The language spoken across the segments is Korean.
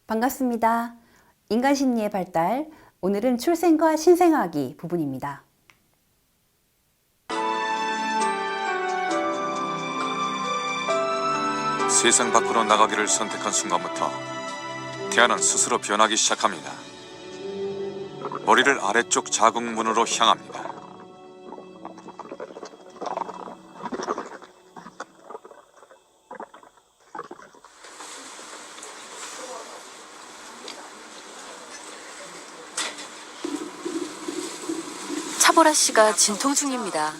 반갑습니다. 인간심리의 발달, 오늘은 출생과 신생아기 부분입니다. 세상 밖으로 나가기를 선택한 순간부터 태아는 스스로 변하기 시작합니다. 머리를 아래쪽 자궁문으로 향합니다. 차보라 씨가 진통 중입니다.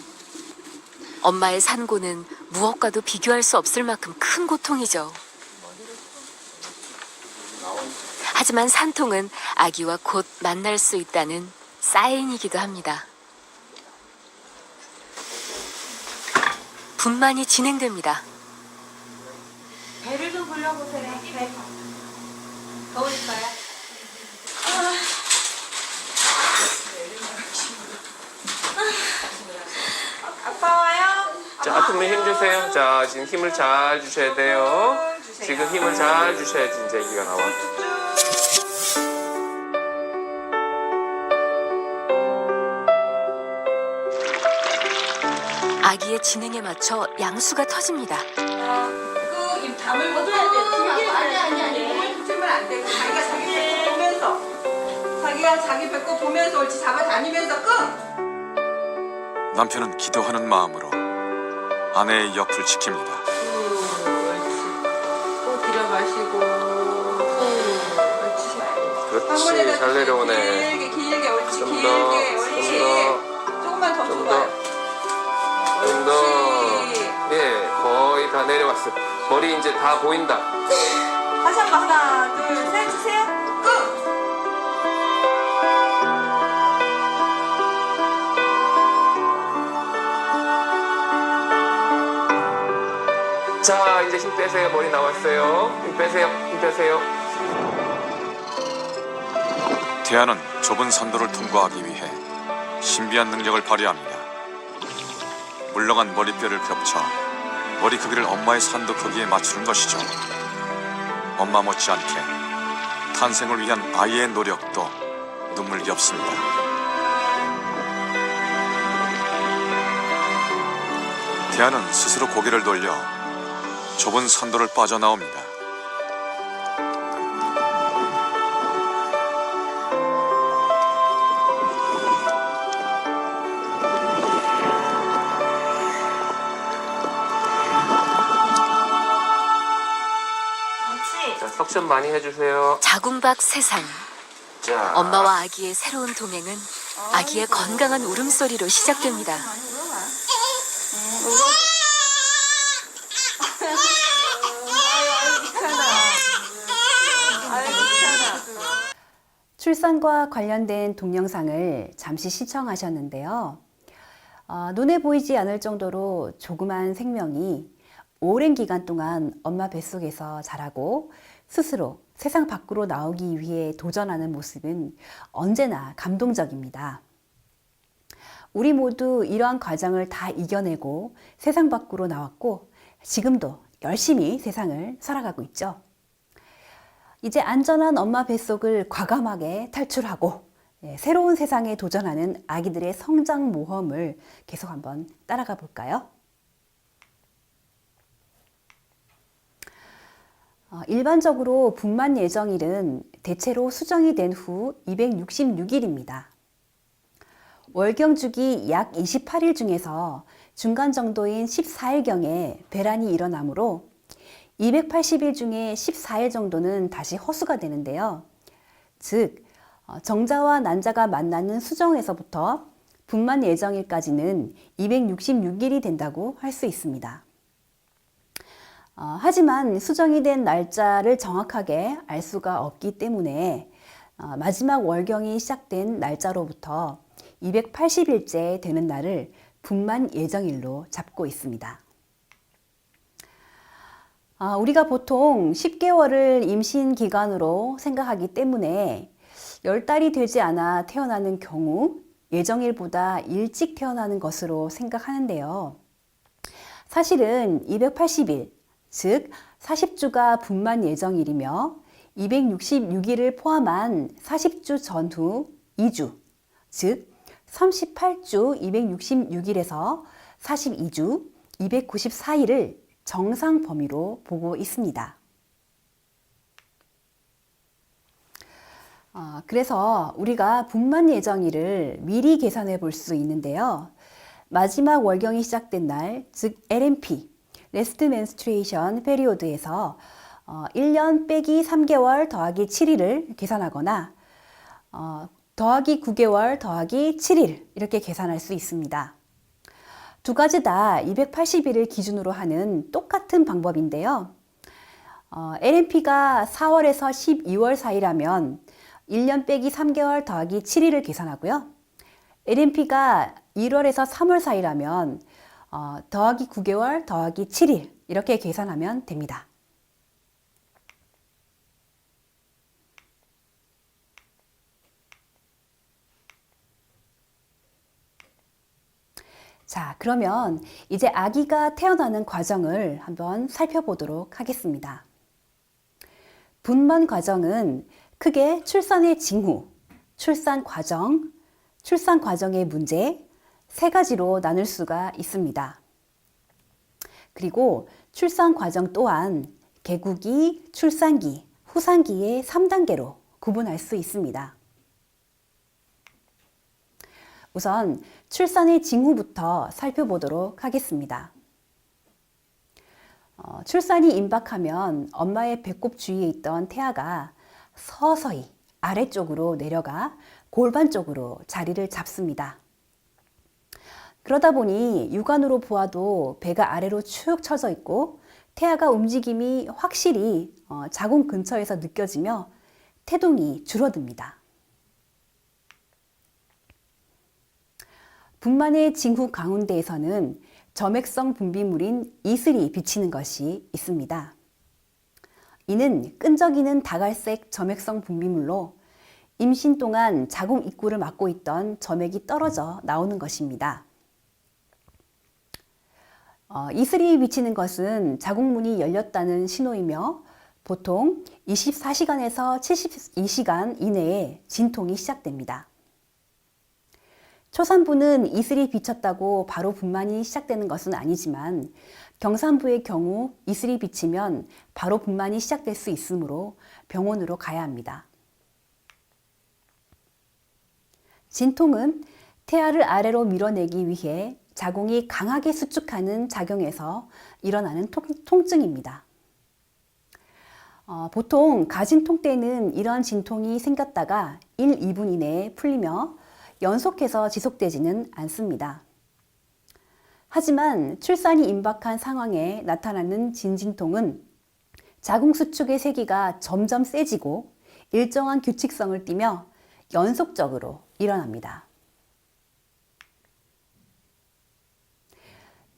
엄마의 산고는 무엇과도 비교할 수 없을 만큼 큰 고통이죠. 하지만 산통은 아기와 곧 만날 수 있다는 사인이기도 합니다. 분만이 진행됩니다. 배를 좀 불려보세요. 배. 더우니까요. 아빠 와요? 자, 아프면 힘 주세요. 자, 지금 힘을 잘 주셔야 돼요. 지금 힘을 잘 주셔야지 이제 아기가 나와. 아기의 진행에 맞춰 양수가 터집니다. 입 담을 걷어야 돼. 아니. 몸을 붙이면 안 되고 자기가 자기 배꼽 보면서 자기가 자기 배꼽 보면서 옳지 잡아다니면서 끙. 남편은 기도하는 마음으로 아내의 옆을 지킵니다. 꼭 들여 마시고. 그렇지, 잘 내려오네. 길게 옳지. 좀 길게 더, 옳지. 좀 더. 조금만 더 좀 줘봐요. 더. 좀 더. 예, 거의 다 내려왔어. 머리 이제 다 보인다. 다시 한번 하나, 둘, 셋 주세요. 끙. 자, 이제 힘 빼세요. 머리 나왔어요. 힘 빼세요. 힘 빼세요. 태아는 좁은 산도를 통과하기 위해 신비한 능력을 발휘합니다. 물렁한 머리뼈를 겹쳐 머리 크기를 엄마의 산도 크기에 맞추는 것이죠. 엄마 못지않게 탄생을 위한 아이의 노력도 눈물겹습니다. 태아는 스스로 고개를 돌려 좁은 산도를 빠져나옵니다. 자, 석션 많이 해주세요. 자궁 밖 세상. 자, 엄마와 아기의 새로운 동행은 아기의 건강한 울음소리로 시작됩니다. 출산과 관련된 동영상을 잠시 시청하셨는데요. 눈에 보이지 않을 정도로 조그만 생명이 오랜 기간 동안 엄마 뱃속에서 자라고 스스로 세상 밖으로 나오기 위해 도전하는 모습은 언제나 감동적입니다. 우리 모두 이러한 과정을 다 이겨내고 세상 밖으로 나왔고 지금도 열심히 세상을 살아가고 있죠. 이제 안전한 엄마 뱃속을 과감하게 탈출하고 새로운 세상에 도전하는 아기들의 성장 모험을 계속 한번 따라가 볼까요? 일반적으로 분만 예정일은 대체로 수정이 된 후 266일입니다. 월경주기 약 28일 중에서 중간 정도인 14일경에 배란이 일어나므로 280일 중에 14일 정도는 다시 허수가 되는데요. 즉, 정자와 난자가 만나는 수정에서부터 분만 예정일까지는 266일이 된다고 할 수 있습니다. 하지만 수정이 된 날짜를 정확하게 알 수가 없기 때문에 마지막 월경이 시작된 날짜로부터 280일째 되는 날을 분만 예정일로 잡고 있습니다. 우리가 보통 10개월을 임신 기간으로 생각하기 때문에 10달이 되지 않아 태어나는 경우 예정일보다 일찍 태어나는 것으로 생각하는데요. 사실은 280일, 즉 40주가 분만 예정일이며 266일을 포함한 40주 전후 2주, 즉 38주 266일에서 42주 294일을 정상 범위로 보고 있습니다. 그래서 우리가 분만 예정일을 미리 계산해 볼 수 있는데요. 마지막 월경이 시작된 날, 즉 LMP, Last Menstruation Period에서 1년 빼기 3개월 더하기 7일을 계산하거나 더하기 9개월 더하기 7일 이렇게 계산할 수 있습니다. 두 가지 다 280일을 기준으로 하는 똑같은 방법인데요. LMP가 4월에서 12월 사이라면 1년 빼기 3개월 더하기 7일을 계산하고요. LMP가 1월에서 3월 사이라면 더하기 9개월 더하기 7일 이렇게 계산하면 됩니다. 자, 그러면 이제 아기가 태어나는 과정을 한번 살펴보도록 하겠습니다. 분만 과정은 크게 출산의 징후, 출산 과정, 출산 과정의 문제 세 가지로 나눌 수가 있습니다. 그리고 출산 과정 또한 개구기, 출산기, 후산기의 3단계로 구분할 수 있습니다. 우선 출산의 징후부터 살펴보도록 하겠습니다. 출산이 임박하면 엄마의 배꼽 주위에 있던 태아가 서서히 아래쪽으로 내려가 골반 쪽으로 자리를 잡습니다. 그러다 보니 육안으로 보아도 배가 아래로 축 처져 있고 태아가 움직임이 확실히 자궁 근처에서 느껴지며 태동이 줄어듭니다. 분만의 징후 가운데에서는 점액성 분비물인 이슬이 비치는 것이 있습니다. 이는 끈적이는 다갈색 점액성 분비물로 임신 동안 자궁 입구를 막고 있던 점액이 떨어져 나오는 것입니다. 이슬이 비치는 것은 자궁문이 열렸다는 신호이며 보통 24시간에서 72시간 이내에 진통이 시작됩니다. 초산부는 이슬이 비쳤다고 바로 분만이 시작되는 것은 아니지만 경산부의 경우 이슬이 비치면 바로 분만이 시작될 수 있으므로 병원으로 가야 합니다. 진통은 태아를 아래로 밀어내기 위해 자궁이 강하게 수축하는 작용에서 일어나는 통증입니다. 보통 가진통 때는 이러한 진통이 생겼다가 1, 2분 이내에 풀리며 연속해서 지속되지는 않습니다. 하지만 출산이 임박한 상황에 나타나는 진진통은 자궁 수축의 세기가 점점 세지고 일정한 규칙성을 띠며 연속적으로 일어납니다.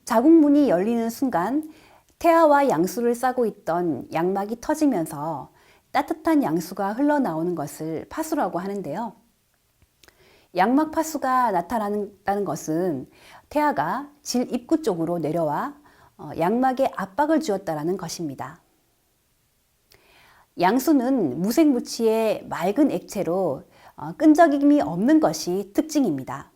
자궁문이 열리는 순간 태아와 양수를 싸고 있던 양막이 터지면서 따뜻한 양수가 흘러나오는 것을 파수라고 하는데요. 양막 파수가 나타난다는 것은 태아가 질 입구 쪽으로 내려와 양막에 압박을 주었다는 것입니다. 양수는 무색무취의 맑은 액체로 끈적임이 없는 것이 특징입니다.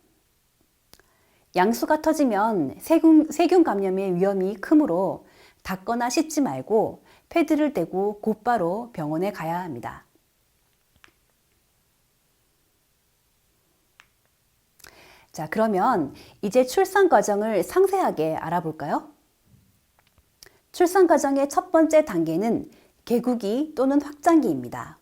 양수가 터지면 세균 감염의 위험이 크므로 닦거나 씻지 말고 패드를 대고 곧바로 병원에 가야 합니다. 자, 그러면 이제 출산 과정을 상세하게 알아볼까요? 출산 과정의 첫 번째 단계는 개구기 또는 확장기입니다.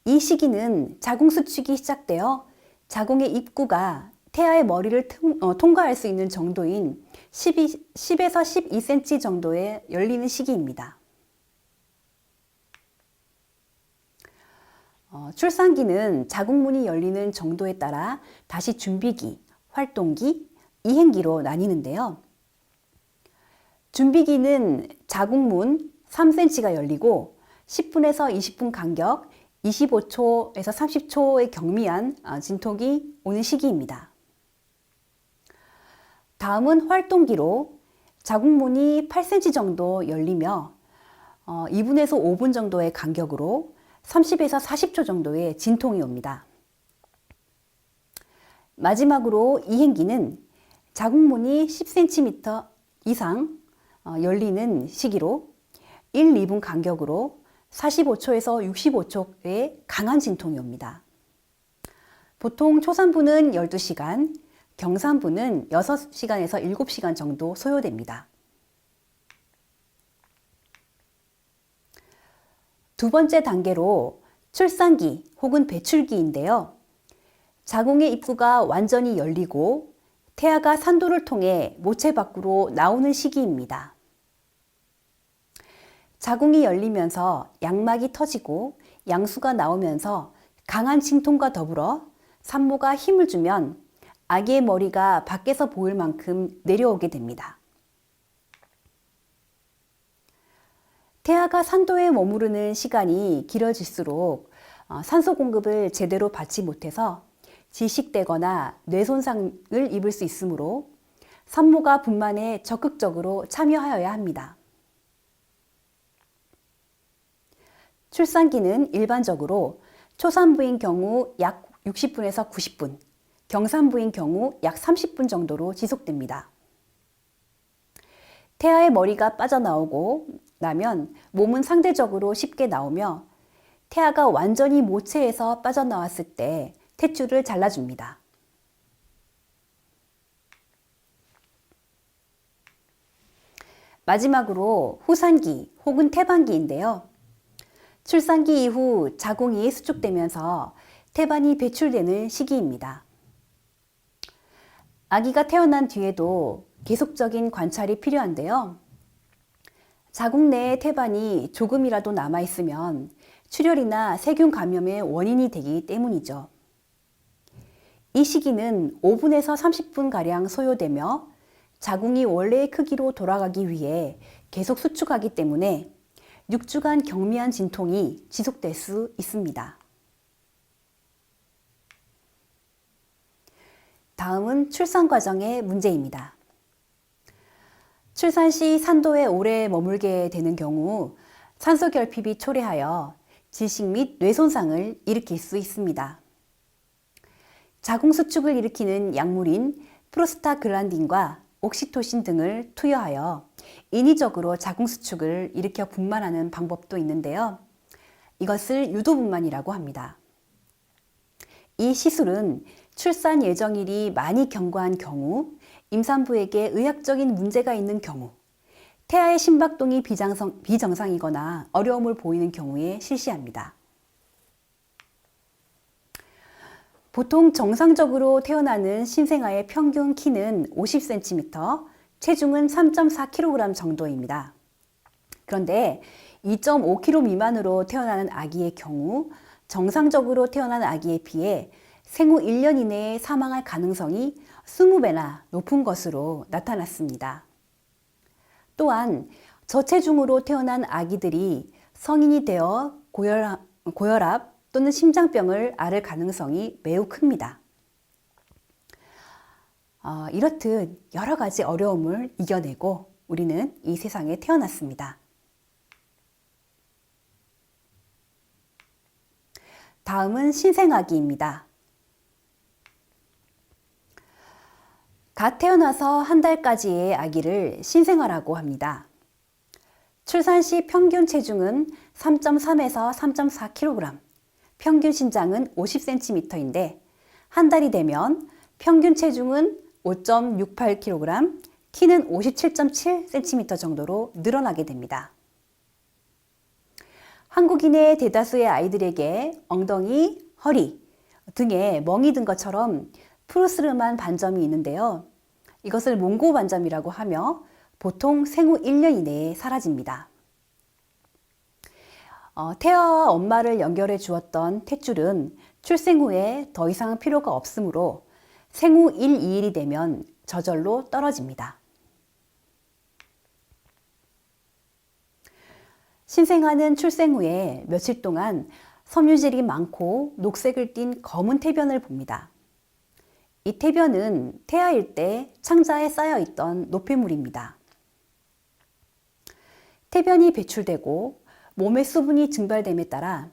이 시기는 자궁 수축이 시작되어 자궁의 입구가 태아의 머리를 통과할 수 있는 정도인 10에서 12cm 정도에 열리는 시기입니다. 출산기는 자궁문이 열리는 정도에 따라 다시 준비기, 활동기, 이행기로 나뉘는데요. 준비기는 자궁문 3cm가 열리고 10분에서 20분 간격 25초에서 30초의 경미한 진통이 오는 시기입니다. 다음은 활동기로 자궁문이 8cm 정도 열리며 2분에서 5분 정도의 간격으로 30에서 40초 정도의 진통이 옵니다. 마지막으로 이행기는 자궁문이 10cm 이상 열리는 시기로 1, 2분 간격으로 45초에서 65초의 강한 진통이 옵니다. 보통 초산부는 12시간, 경산부는 6시간에서 7시간 정도 소요됩니다. 두 번째 단계로 출산기 혹은 배출기인데요. 자궁의 입구가 완전히 열리고 태아가 산도를 통해 모체 밖으로 나오는 시기입니다. 자궁이 열리면서 양막이 터지고 양수가 나오면서 강한 진통과 더불어 산모가 힘을 주면 아기의 머리가 밖에서 보일 만큼 내려오게 됩니다. 태아가 산도에 머무르는 시간이 길어질수록 산소 공급을 제대로 받지 못해서 질식되거나 뇌손상을 입을 수 있으므로 산모가 분만에 적극적으로 참여하여야 합니다. 출산기는 일반적으로 초산부인 경우 약 60분에서 90분, 경산부인 경우 약 30분 정도로 지속됩니다. 태아의 머리가 빠져나오고 나면 몸은 상대적으로 쉽게 나오며 태아가 완전히 모체에서 빠져나왔을 때 탯줄을 잘라줍니다. 마지막으로 후산기 혹은 태반기인데요. 출산기 이후 자궁이 수축되면서 태반이 배출되는 시기입니다. 아기가 태어난 뒤에도 계속적인 관찰이 필요한데요. 자궁 내에 태반이 조금이라도 남아있으면 출혈이나 세균 감염의 원인이 되기 때문이죠. 이 시기는 5분에서 30분가량 소요되며 자궁이 원래의 크기로 돌아가기 위해 계속 수축하기 때문에 6주간 경미한 진통이 지속될 수 있습니다. 다음은 출산 과정의 문제입니다. 출산 시 산도에 오래 머물게 되는 경우 산소 결핍이 초래하여 질식 및 뇌손상을 일으킬 수 있습니다. 자궁 수축을 일으키는 약물인 프로스타글란딘과 옥시토신 등을 투여하여 인위적으로 자궁 수축을 일으켜 분만하는 방법도 있는데요. 이것을 유도분만이라고 합니다. 이 시술은 출산 예정일이 많이 경과한 경우, 임산부에게 의학적인 문제가 있는 경우, 태아의 심박동이 비정상이거나 어려움을 보이는 경우에 실시합니다. 보통 정상적으로 태어나는 신생아의 평균 키는 50cm, 체중은 3.4kg 정도입니다. 그런데 2.5kg 미만으로 태어나는 아기의 경우 정상적으로 태어난 아기에 비해 생후 1년 이내에 사망할 가능성이 20배나 높은 것으로 나타났습니다. 또한 저체중으로 태어난 아기들이 성인이 되어 고혈압 또는 심장병을 앓을 가능성이 매우 큽니다. 이렇듯 여러 가지 어려움을 이겨내고 우리는 이 세상에 태어났습니다. 다음은 신생아기입니다. 갓 태어나서 한 달까지의 아기를 신생아라고 합니다. 출산 시 평균 체중은 3.3에서 3.4kg, 평균 신장은 50cm인데 한 달이 되면 평균 체중은 5.68kg, 키는 57.7cm 정도로 늘어나게 됩니다. 한국인의 대다수의 아이들에게 엉덩이, 허리 등에 멍이 든 것처럼 푸르스름한 반점이 있는데요. 이것을 몽고 반점이라고 하며 보통 생후 1년 이내에 사라집니다. 태아와 엄마를 연결해 주었던 탯줄은 출생 후에 더 이상 필요가 없으므로 생후 1, 2일이 되면 저절로 떨어집니다. 신생아는 출생 후에 며칠 동안 섬유질이 많고 녹색을 띤 검은 태변을 봅니다. 이 태변은 태아일 때 창자에 쌓여있던 노폐물입니다. 태변이 배출되고 몸의 수분이 증발됨에 따라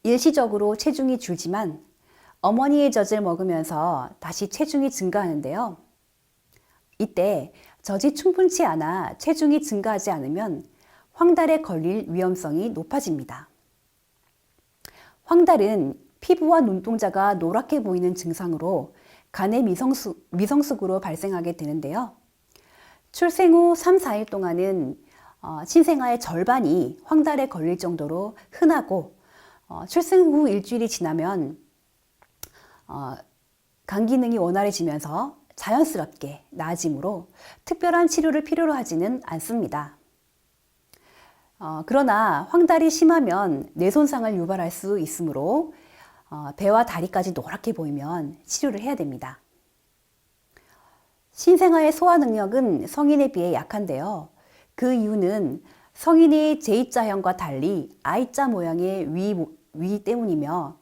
일시적으로 체중이 줄지만 어머니의 젖을 먹으면서 다시 체중이 증가하는데요. 이때 젖이 충분치 않아 체중이 증가하지 않으면 황달에 걸릴 위험성이 높아집니다. 황달은 피부와 눈동자가 노랗게 보이는 증상으로 간의 미성숙으로 발생하게 되는데요. 출생 후 3, 4일 동안은 신생아의 절반이 황달에 걸릴 정도로 흔하고 출생 후 일주일이 지나면 간 기능이 원활해지면서 자연스럽게 나아지므로 특별한 치료를 필요로 하지는 않습니다. 그러나 황달이 심하면 뇌 손상을 유발할 수 있으므로 배와 다리까지 노랗게 보이면 치료를 해야 됩니다. 신생아의 소화 능력은 성인에 비해 약한데요. 그 이유는 성인의 제2자형과 달리 I자 모양의 위 때문이며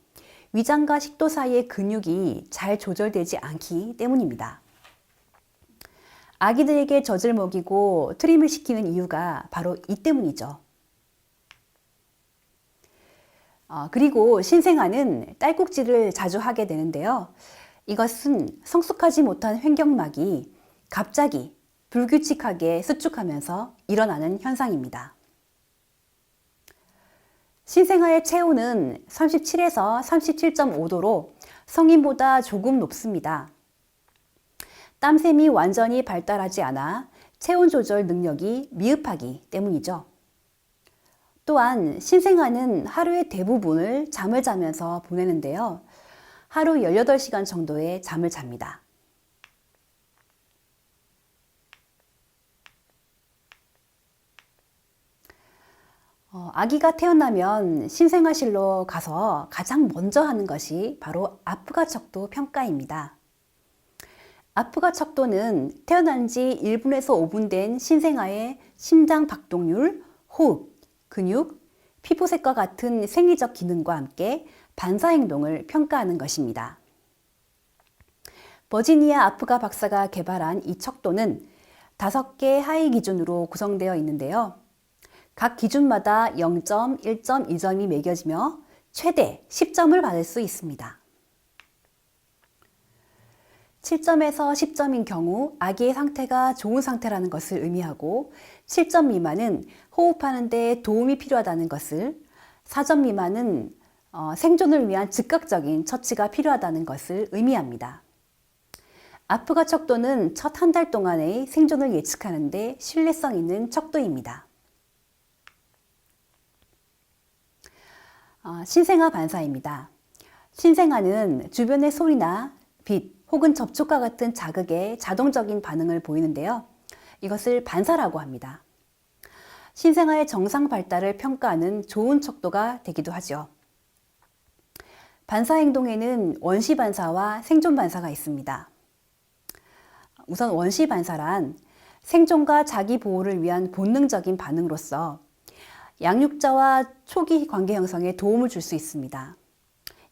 위장과 식도 사이의 근육이 잘 조절되지 않기 때문입니다. 아기들에게 젖을 먹이고 트림을 시키는 이유가 바로 이 때문이죠. 그리고 신생아는 딸꾹질을 자주 하게 되는데요. 이것은 성숙하지 못한 횡격막이 갑자기 불규칙하게 수축하면서 일어나는 현상입니다. 신생아의 체온은 37에서 37.5도로 성인보다 조금 높습니다. 땀샘이 완전히 발달하지 않아 체온 조절 능력이 미흡하기 때문이죠. 또한 신생아는 하루의 대부분을 잠을 자면서 보내는데요. 하루 18시간 정도의 잠을 잡니다. 아기가 태어나면 신생아실로 가서 가장 먼저 하는 것이 바로 아프가 척도 평가입니다. 아프가 척도는 태어난 지 1분에서 5분 된 신생아의 심장 박동률, 호흡, 근육, 피부색과 같은 생리적 기능과 함께 반사 행동을 평가하는 것입니다. 버지니아 아프가 박사가 개발한 이 척도는 5개 하위 기준으로 구성되어 있는데요. 각 기준마다 0점, 1점, 2점이 매겨지며 최대 10점을 받을 수 있습니다. 7점에서 10점인 경우 아기의 상태가 좋은 상태라는 것을 의미하고 7점 미만은 호흡하는 데 도움이 필요하다는 것을, 4점 미만은 생존을 위한 즉각적인 처치가 필요하다는 것을 의미합니다. 아프가 척도는 첫 한 달 동안의 생존을 예측하는 데 신뢰성 있는 척도입니다. 신생아 반사입니다. 신생아는 주변의 소리나 빛 혹은 접촉과 같은 자극에 자동적인 반응을 보이는데요. 이것을 반사라고 합니다. 신생아의 정상 발달을 평가하는 좋은 척도가 되기도 하죠. 반사 행동에는 원시 반사와 생존 반사가 있습니다. 우선 원시 반사란 생존과 자기 보호를 위한 본능적인 반응으로서 양육자와 초기 관계 형성에 도움을 줄 수 있습니다.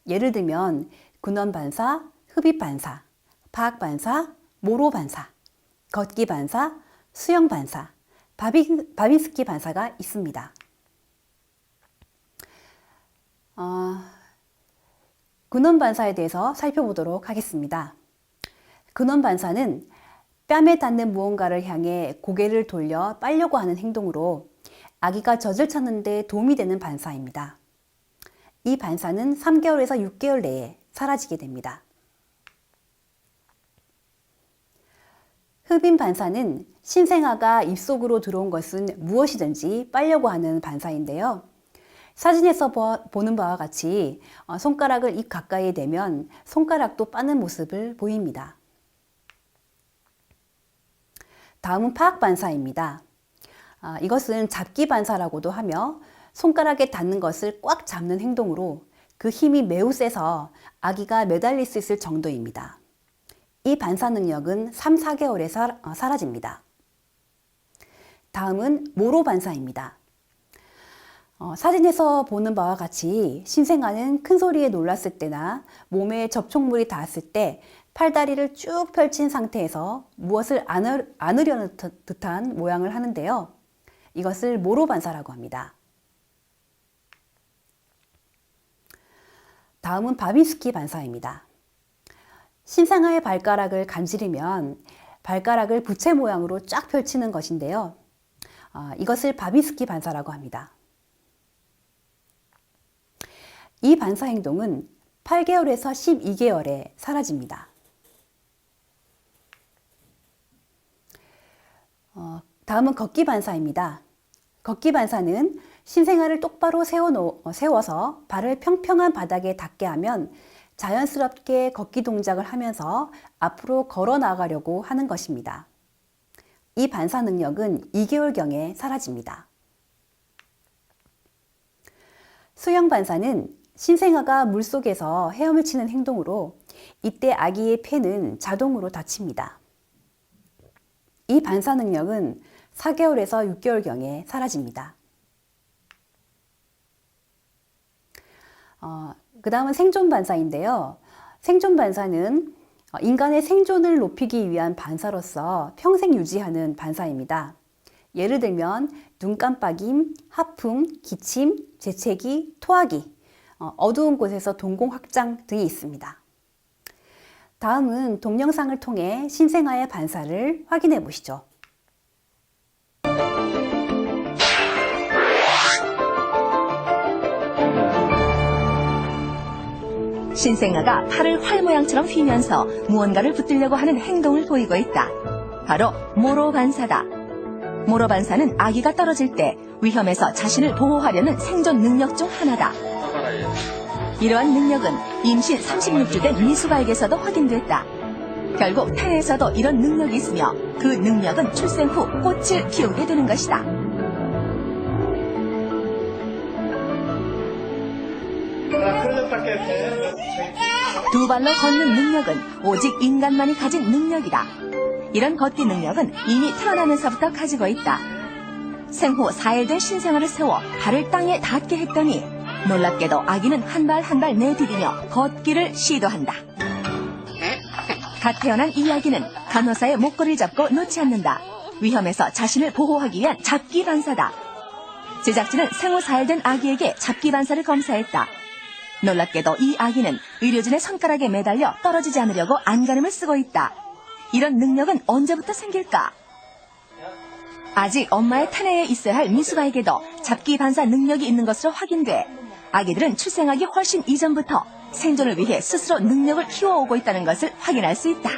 예를 들면 근원 반사, 흡입 반사, 파악 반사, 모로 반사, 걷기 반사, 수영 반사, 바빈스키 반사가 있습니다. 근원 반사에 대해서 살펴보도록 하겠습니다. 근원 반사는 뺨에 닿는 무언가를 향해 고개를 돌려 빨려고 하는 행동으로 아기가 젖을 찾는 데 도움이 되는 반사입니다. 이 반사는 3개월에서 6개월 내에 사라지게 됩니다. 흡입 반사는 신생아가 입속으로 들어온 것은 무엇이든지 빨려고 하는 반사인데요. 사진에서 보는 바와 같이 손가락을 입 가까이에 대면 손가락도 빠는 모습을 보입니다. 다음은 파악 반사입니다. 이것은 잡기 반사라고도 하며 손가락에 닿는 것을 꽉 잡는 행동으로 그 힘이 매우 세서 아기가 매달릴 수 있을 정도입니다. 이 반사 능력은 3, 4개월에 사라집니다. 다음은 모로 반사입니다. 사진에서 보는 바와 같이 신생아는 큰 소리에 놀랐을 때나 몸에 접촉물이 닿았을 때 팔다리를 쭉 펼친 상태에서 무엇을 안으려는 듯한 모양을 하는데요. 이것을 모로 반사라고 합니다. 다음은 바빈스키 반사입니다. 신생아의 발가락을 간지르면 발가락을 부채 모양으로 쫙 펼치는 것인데요. 이것을 바빈스키 반사라고 합니다. 이 반사 행동은 8개월에서 12개월에 사라집니다. 다음은 걷기 반사입니다. 걷기 반사는 신생아를 똑바로 세워서 발을 평평한 바닥에 닿게 하면 자연스럽게 걷기 동작을 하면서 앞으로 걸어 나가려고 하는 것입니다. 이 반사 능력은 2개월경에 사라집니다. 수영 반사는 신생아가 물속에서 헤엄을 치는 행동으로 이때 아기의 폐는 자동으로 닫힙니다. 이 반사 능력은 4개월에서 6개월경에 사라집니다. 그 다음은 생존 반사인데요. 생존 반사는 인간의 생존을 높이기 위한 반사로서 평생 유지하는 반사입니다. 예를 들면 눈 깜빡임, 하품, 기침, 재채기, 토하기, 어두운 곳에서 동공 확장 등이 있습니다. 다음은 동영상을 통해 신생아의 반사를 확인해 보시죠. 신생아가 팔을 활 모양처럼 휘면서 무언가를 붙들려고 하는 행동을 보이고 있다. 바로 모로 반사다. 모로 반사는 아기가 떨어질 때 위험에서 자신을 보호하려는 생존 능력 중 하나다. 이러한 능력은 임신 36주 된 미숙아에게서도 확인됐다. 결국 태에서도 이런 능력이 있으며 그 능력은 출생 후 꽃을 피우게 되는 것이다. 두 발로 걷는 능력은 오직 인간만이 가진 능력이다. 이런 걷기 능력은 이미 태어나면서부터 가지고 있다. 생후 4일 된 신생아를 세워 발을 땅에 닿게 했더니 놀랍게도 아기는 한 발 한 발 내디디며 걷기를 시도한다. 갓 태어난 이 아기는 간호사의 목걸이를 잡고 놓지 않는다. 위험에서 자신을 보호하기 위한 잡기 반사다. 제작진은 생후 4일 된 아기에게 잡기 반사를 검사했다. 놀랍게도 이 아기는 의료진의 손가락에 매달려 떨어지지 않으려고 안간힘을 쓰고 있다. 이런 능력은 언제부터 생길까? 아직 엄마의胎내에 있어야 할 미숙아에게도 잡기 반사 능력이 있는 것으로 확인돼 아기들은 출생하기 훨씬 이전부터 생존을 위해 스스로 능력을 키워오고 있다는 것을 확인할 수 있다.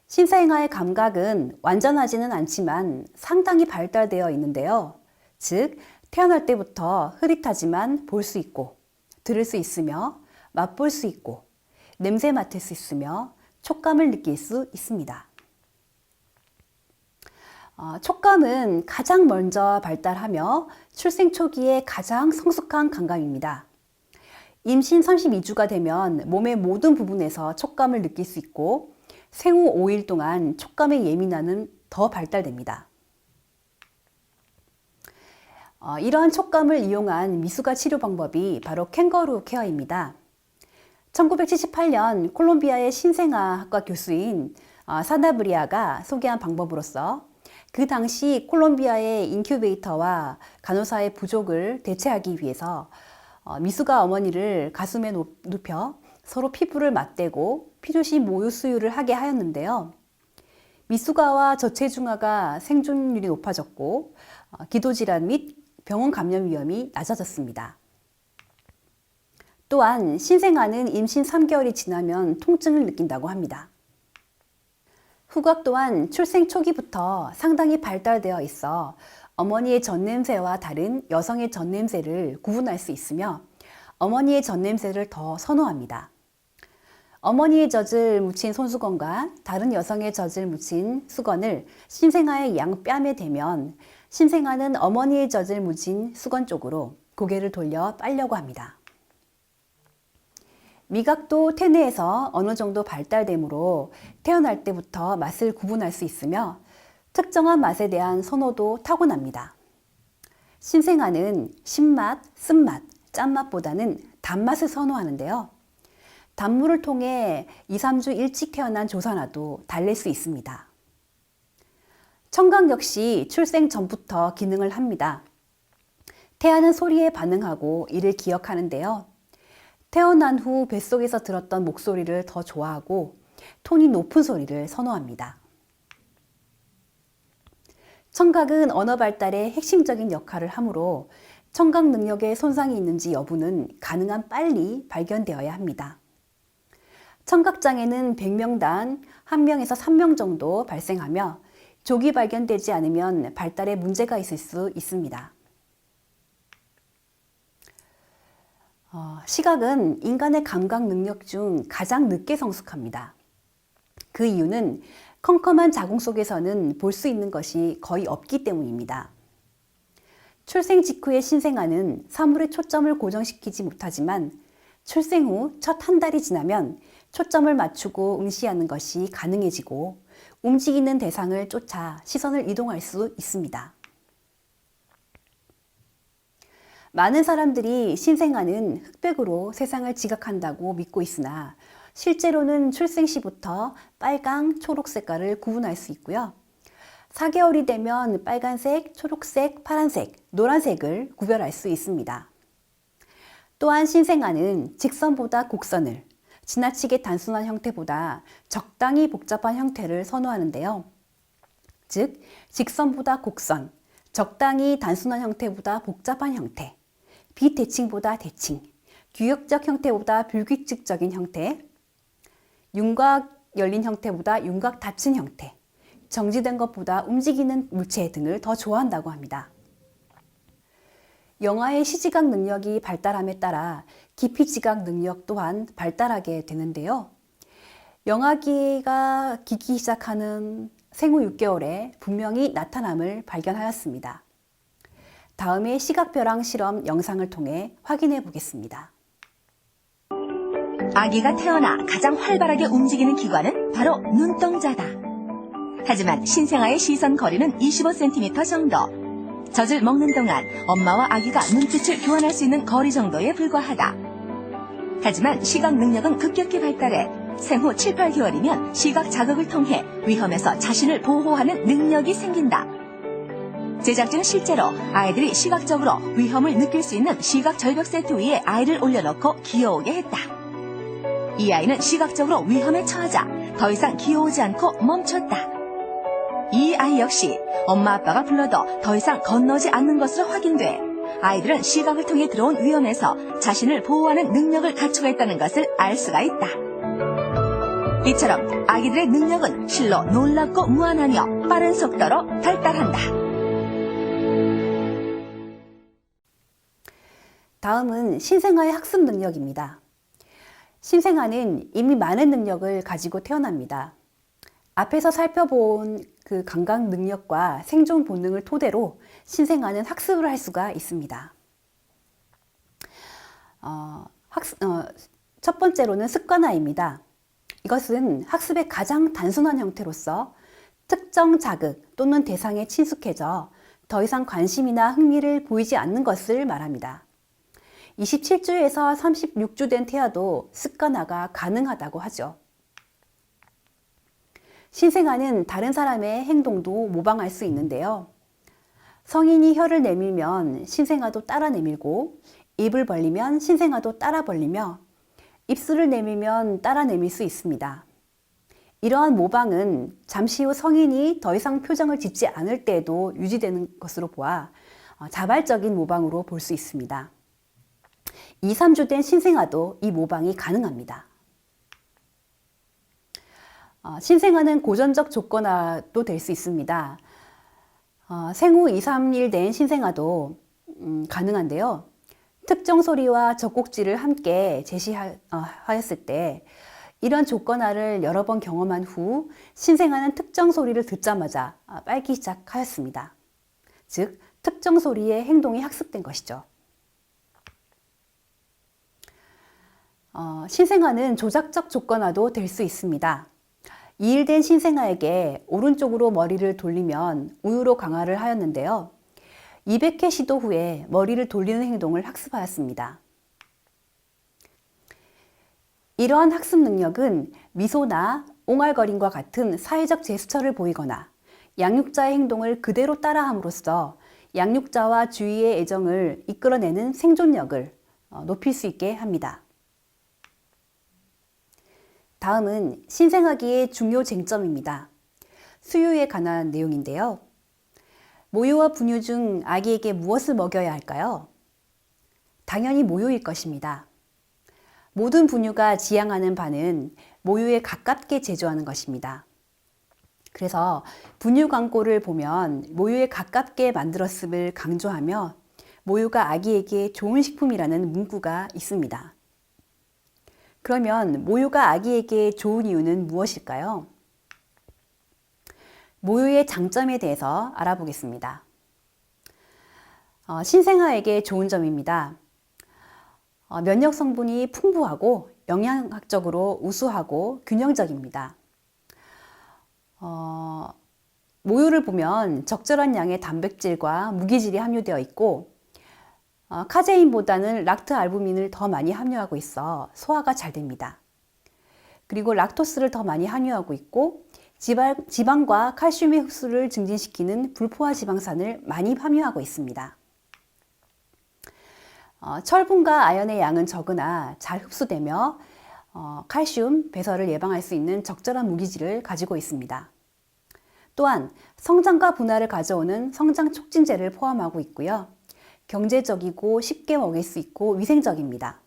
신생아의 감각은 완전하지는 않지만 상당히 발달되어 있는데요. 즉, 태어날 때부터 흐릿하지만 볼 수 있고, 들을 수 있으며, 맛볼 수 있고, 냄새 맡을 수 있으며, 촉감을 느낄 수 있습니다. 촉감은 가장 먼저 발달하며 출생 초기에 가장 성숙한 감각입니다. 임신 32주가 되면 몸의 모든 부분에서 촉감을 느낄 수 있고 생후 5일 동안 촉감의 예민함은 더 발달됩니다. 이러한 촉감을 이용한 미숙아 치료 방법이 바로 캥거루 케어입니다. 1978년 콜롬비아의 신생아학과 교수인 사나브리아가 소개한 방법으로서 그 당시 콜롬비아의 인큐베이터와 간호사의 부족을 대체하기 위해서 미숙아 어머니를 가슴에 눕혀 서로 피부를 맞대고 필요시 모유 수유를 하게 하였는데요. 미숙아와 저체중아가 생존율이 높아졌고 기도질환 및 병원 감염 위험이 낮아졌습니다. 또한 신생아는 임신 3개월이 지나면 통증을 느낀다고 합니다. 후각 또한 출생 초기부터 상당히 발달되어 있어 어머니의 젖냄새와 다른 여성의 젖냄새를 구분할 수 있으며 어머니의 젖냄새를 더 선호합니다. 어머니의 젖을 묻힌 손수건과 다른 여성의 젖을 묻힌 수건을 신생아의 양뺨에 대면 신생아는 어머니의 젖을 묻힌 수건 쪽으로 고개를 돌려 빨려고 합니다. 미각도 태내에서 어느 정도 발달되므로 태어날 때부터 맛을 구분할 수 있으며 특정한 맛에 대한 선호도 타고납니다. 신생아는 신맛, 쓴맛, 짠맛보다는 단맛을 선호하는데요. 단물을 통해 2, 3주 일찍 태어난 조산아도 달랠 수 있습니다. 청각 역시 출생 전부터 기능을 합니다. 태아는 소리에 반응하고 이를 기억하는데요. 태어난 후 뱃속에서 들었던 목소리를 더 좋아하고 톤이 높은 소리를 선호합니다. 청각은 언어 발달에 핵심적인 역할을 하므로 청각 능력에 손상이 있는지 여부는 가능한 빨리 발견되어야 합니다. 청각장애는 100명당 1명에서 3명 정도 발생하며 조기 발견되지 않으면 발달에 문제가 있을 수 있습니다. 시각은 인간의 감각 능력 중 가장 늦게 성숙합니다. 그 이유는 컴컴한 자궁 속에서는 볼 수 있는 것이 거의 없기 때문입니다. 출생 직후의 신생아는 사물에 초점을 고정시키지 못하지만 출생 후 첫 한 달이 지나면 초점을 맞추고 응시하는 것이 가능해지고 움직이는 대상을 쫓아 시선을 이동할 수 있습니다. 많은 사람들이 신생아는 흑백으로 세상을 지각한다고 믿고 있으나 실제로는 출생 시부터 빨강, 초록 색깔을 구분할 수 있고요. 4개월이 되면 빨간색, 초록색, 파란색, 노란색을 구별할 수 있습니다. 또한 신생아는 직선보다 곡선을, 지나치게 단순한 형태보다 적당히 복잡한 형태를 선호하는데요. 즉, 직선보다 곡선, 적당히 단순한 형태보다 복잡한 형태, 비대칭보다 대칭, 규격적 형태보다 불규칙적인 형태, 윤곽 열린 형태보다 윤곽 닫힌 형태, 정지된 것보다 움직이는 물체 등을 더 좋아한다고 합니다. 영아의 시지각 능력이 발달함에 따라 기피지각 능력 또한 발달하게 되는데요. 영아기가 기기 시작하는 생후 6개월에 분명히 나타남을 발견하였습니다. 다음에 시각벼랑 실험 영상을 통해 확인해 보겠습니다. 아기가 태어나 가장 활발하게 움직이는 기관은 바로 눈동자다. 하지만 신생아의 시선 거리는 25cm 정도. 젖을 먹는 동안 엄마와 아기가 눈빛을 교환할 수 있는 거리 정도에 불과하다. 하지만 시각 능력은 급격히 발달해 생후 7, 8개월이면 시각 자극을 통해 위험에서 자신을 보호하는 능력이 생긴다. 제작진은 실제로 아이들이 시각적으로 위험을 느낄 수 있는 시각 절벽 세트 위에 아이를 올려놓고 귀여우게 했다. 이 아이는 시각적으로 위험에 처하자 더 이상 귀여우지 않고 멈췄다. 이 아이 역시 엄마 아빠가 불러도 더 이상 건너지 않는 것으로 확인돼 아이들은 시각을 통해 들어온 위험에서 자신을 보호하는 능력을 갖추고 있다는 것을 알 수가 있다. 이처럼 아기들의 능력은 실로 놀랍고 무한하며 빠른 속도로 발달한다. 다음은 신생아의 학습 능력입니다. 신생아는 이미 많은 능력을 가지고 태어납니다. 앞에서 살펴본 그 감각 능력과 생존 본능을 토대로 신생아는 학습을 할 수가 있습니다. 첫 번째로는 습관화입니다. 이것은 학습의 가장 단순한 형태로서 특정 자극 또는 대상에 친숙해져 더 이상 관심이나 흥미를 보이지 않는 것을 말합니다. 27주에서 36주 된 태아도 습관화가 가능하다고 하죠. 신생아는 다른 사람의 행동도 모방할 수 있는데요. 성인이 혀를 내밀면 신생아도 따라 내밀고, 입을 벌리면 신생아도 따라 벌리며, 입술을 내밀면 따라 내밀 수 있습니다. 이러한 모방은 잠시 후 성인이 더 이상 표정을 짓지 않을 때에도 유지되는 것으로 보아 자발적인 모방으로 볼 수 있습니다. 2, 3주 된 신생아도 이 모방이 가능합니다. 신생아는 고전적 조건화도 될 수 있습니다. 생후 2, 3일 된 신생아도 가능한데요. 특정 소리와 젖꼭지를 함께 제시하였을 때 이런 조건화를 여러 번 경험한 후 신생아는 특정 소리를 듣자마자 빨기 시작하였습니다. 즉, 특정 소리의 행동이 학습된 것이죠. 신생아는 조작적 조건화도 될 수 있습니다. 2일 된 신생아에게 오른쪽으로 머리를 돌리면 우유로 강화를 하였는데요. 200회 시도 후에 머리를 돌리는 행동을 학습하였습니다. 이러한 학습 능력은 미소나 옹알거림과 같은 사회적 제스처를 보이거나 양육자의 행동을 그대로 따라함으로써 양육자와 주위의 애정을 이끌어내는 생존력을 높일 수 있게 합니다. 다음은 신생아기의 중요 쟁점입니다. 수유에 관한 내용인데요. 모유와 분유 중 아기에게 무엇을 먹여야 할까요? 당연히 모유일 것입니다. 모든 분유가 지향하는 바는 모유에 가깝게 제조하는 것입니다. 그래서 분유 광고를 보면 모유에 가깝게 만들었음을 강조하며 모유가 아기에게 좋은 식품이라는 문구가 있습니다. 그러면 모유가 아기에게 좋은 이유는 무엇일까요? 모유의 장점에 대해서 알아보겠습니다. 신생아에게 좋은 점입니다. 면역 성분이 풍부하고 영양학적으로 우수하고 균형적입니다. 모유를 보면 적절한 양의 단백질과 무기질이 함유되어 있고 카제인보다는 락트알부민을 더 많이 함유하고 있어 소화가 잘 됩니다. 그리고 락토스를 더 많이 함유하고 있고 지방과 칼슘의 흡수를 증진시키는 불포화 지방산을 많이 함유하고 있습니다. 철분과 아연의 양은 적으나 잘 흡수되며 칼슘, 배설을 예방할 수 있는 적절한 무기질을 가지고 있습니다. 또한 성장과 분화를 가져오는 성장 촉진제를 포함하고 있고요. 경제적이고 쉽게 먹일 수 있고 위생적입니다.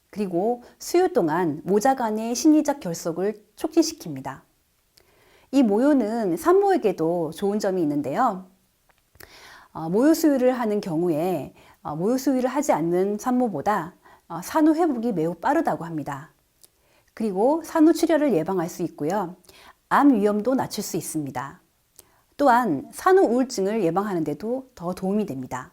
그리고 수유 동안 모자 간의 심리적 결속을 촉진시킵니다. 이 모유는 산모에게도 좋은 점이 있는데요. 모유 수유를 하는 경우에 모유 수유를 하지 않는 산모보다 산후 회복이 매우 빠르다고 합니다. 그리고 산후 출혈을 예방할 수 있고요. 암 위험도 낮출 수 있습니다. 또한 산후 우울증을 예방하는 데도 더 도움이 됩니다.